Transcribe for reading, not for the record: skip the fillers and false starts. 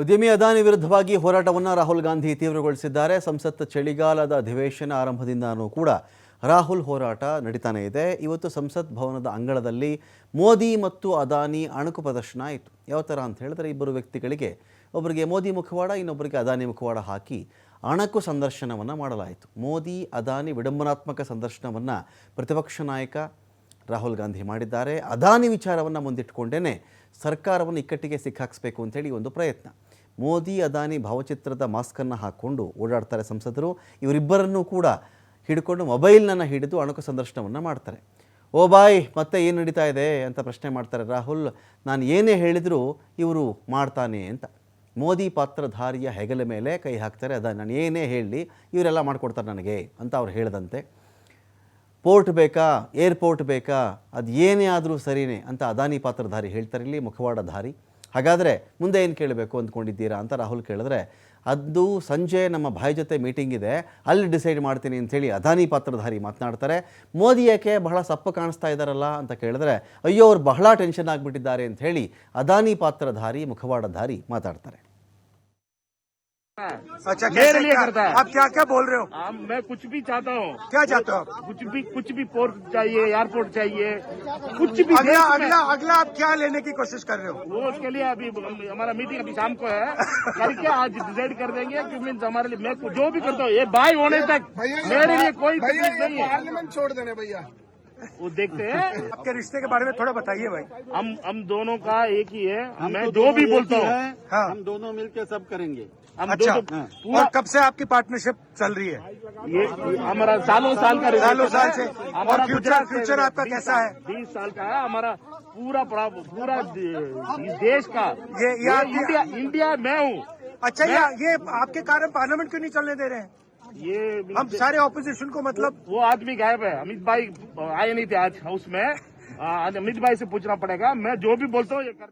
ಉದ್ಯಮಿ ಅದಾನಿ ವಿರುದ್ಧವಾಗಿ ಹೋರಾಟವನ್ನು ರಾಹುಲ್ ಗಾಂಧಿ ತೀವ್ರಗೊಳಿಸಿದ್ದಾರೆ. ಸಂಸತ್ ಚಳಿಗಾಲದ ಅಧಿವೇಶನ ಆರಂಭದಿಂದನೂ ಕೂಡ ರಾಹುಲ್ ಹೋರಾಟ ನಡೀತಾನೆ ಇದೆ. ಇವತ್ತು ಸಂಸತ್ ಭವನದ ಅಂಗಳದಲ್ಲಿ ಮೋದಿ ಮತ್ತು ಅದಾನಿ ಅಣಕು ಪ್ರದರ್ಶನ ಆಯಿತು. ಯಾವ ಥರ ಅಂತ ಹೇಳಿದ್ರೆ, ಇಬ್ಬರು ವ್ಯಕ್ತಿಗಳಿಗೆ, ಒಬ್ಬರಿಗೆ ಮೋದಿ ಮುಖವಾಡ, ಇನ್ನೊಬ್ಬರಿಗೆ ಅದಾನಿ ಮುಖವಾಡ ಹಾಕಿ ಅಣಕು ಸಂದರ್ಶನವನ್ನು ಮಾಡಲಾಯಿತು. ಮೋದಿ ಅದಾನಿ ವಿಡಂಬನಾತ್ಮಕ ಸಂದರ್ಶನವನ್ನು ಪ್ರತಿಪಕ್ಷ ನಾಯಕ ರಾಹುಲ್ ಗಾಂಧಿ ಮಾಡಿದ್ದಾರೆ. ಅದಾನಿ ವಿಚಾರವನ್ನು ಮುಂದಿಟ್ಟುಕೊಂಡೇ ಸರ್ಕಾರವನ್ನು ಇಕ್ಕಟ್ಟಿಗೆ ಸಿಕ್ಕಾಕ್ಸ್ಬೇಕು ಅಂತೇಳಿ ಒಂದು ಪ್ರಯತ್ನ. ಮೋದಿ ಅದಾನಿ ಭಾವಚಿತ್ರದ ಮಾಸ್ಕನ್ನು ಹಾಕ್ಕೊಂಡು ಓಡಾಡ್ತಾರೆ ಸಂಸದರು. ಇವರಿಬ್ಬರನ್ನೂ ಕೂಡ ಹಿಡ್ಕೊಂಡು ಮೊಬೈಲ್ನನ್ನು ಹಿಡಿದು ಅಣಕು ಸಂದರ್ಶನವನ್ನು ಮಾಡ್ತಾರೆ. ಓ ಬಾಯ್, ಮತ್ತೆ ಏನು ನಡೀತಾ ಇದೆ ಅಂತ ಪ್ರಶ್ನೆ ಮಾಡ್ತಾರೆ ರಾಹುಲ್. ನಾನು ಏನೇ ಹೇಳಿದರೂ ಇವರು ಮಾಡ್ತಾನೆ ಅಂತ ಮೋದಿ ಪಾತ್ರಧಾರಿಯ ಹೆಗಲ ಮೇಲೆ ಕೈ ಹಾಕ್ತಾರೆ. ನಾನು ಏನೇ ಹೇಳಲಿ ಇವರೆಲ್ಲ ಮಾಡಿಕೊಡ್ತಾರೆ ನನಗೆ ಅಂತ ಅವ್ರು ಹೇಳಿದಂತೆ. ಪೋರ್ಟ್ ಬೇಕಾ, ಏರ್ಪೋರ್ಟ್ ಬೇಕಾ, ಅದು ಏನೇ ಆದರೂ ಸರಿಯೇ ಅಂತ ಅದಾನಿ ಪಾತ್ರಧಾರಿ ಹೇಳ್ತಾರೆ, ಇಲ್ಲಿ ಮುಖವಾಡಧಾರಿ. ಹಾಗಾದರೆ ಮುಂದೆ ಏನು ಕೇಳಬೇಕು ಅಂದ್ಕೊಂಡಿದ್ದೀರಾ ಅಂತ ರಾಹುಲ್ ಕೇಳಿದ್ರೆ, ಅದು ಸಂಜೆ ನಮ್ಮ ಭಾಯ್ ಜೊತೆ ಮೀಟಿಂಗ್ ಇದೆ, ಅಲ್ಲಿ ಡಿಸೈಡ್ ಮಾಡ್ತೀನಿ ಅಂಥೇಳಿ ಅದಾನಿ ಪಾತ್ರಧಾರಿ ಮಾತನಾಡ್ತಾರೆ. ಮೋದಿ ಯಾಕೆ ಬಹಳ ಸಪ್ಪು ಕಾಣಿಸ್ತಾ ಇದ್ದಾರಲ್ಲ ಅಂತ ಕೇಳಿದ್ರೆ, ಅಯ್ಯೋ ಅವ್ರು ಬಹಳ ಟೆನ್ಷನ್ ಆಗಿಬಿಟ್ಟಿದ್ದಾರೆ ಅಂಥೇಳಿ ಅದಾನಿ ಪಾತ್ರಧಾರಿ ಮುಖವಾಡಧಾರಿ ಮಾತಾಡ್ತಾರೆ. अच्छा, मेरे लिए करता है। आप क्या क्या बोल रहे हो? मैं कुछ भी चाहता हूँ। क्या चाहते हो आप? कुछ भी पोर्ट चाहिए, एयरपोर्ट चाहिए, कुछ भी। अगला आप क्या लेने की कोशिश कर रहे हो? वो उसके लिए अभी हमारा मीटिंग अभी शाम को है, करके आज डिसाइड कर देंगे कि मीन्स हमारे लिए मैं जो भी करता हूँ, ये बाय होने तक मेरे लिए कोई तकलीफ नहीं है। पार्लियामेंट छोड़ देने भैया, वो देखते हैं। आपके रिश्ते के बारे में थोड़ा बताइए भाई। हम दोनों का एक ही है। मैं जो भी बोलता हूँ, हाँ, हम दोनों मिलकर सब करेंगे। हम अच्छा, पूरा और कब से आपकी पार्टनरशिप चल रही है? ये हमारा सालों साल का सालों साल से। हमारा और फ्यूचर आपका कैसा है? 20 साल का है हमारा। पूरा देश का ये इंडिया मैं हूँ। अच्छा, ये आपके कारण पार्लियामेंट क्यों नहीं चलने दे रहे हैं? ये हम सारे ऑपोजिशन को, मतलब वो आदमी गायब है। अमित भाई आए नहीं थे आज हाउस में। अमित भाई से पूछना पड़ेगा। मैं जो भी बोलता हूँ ये कर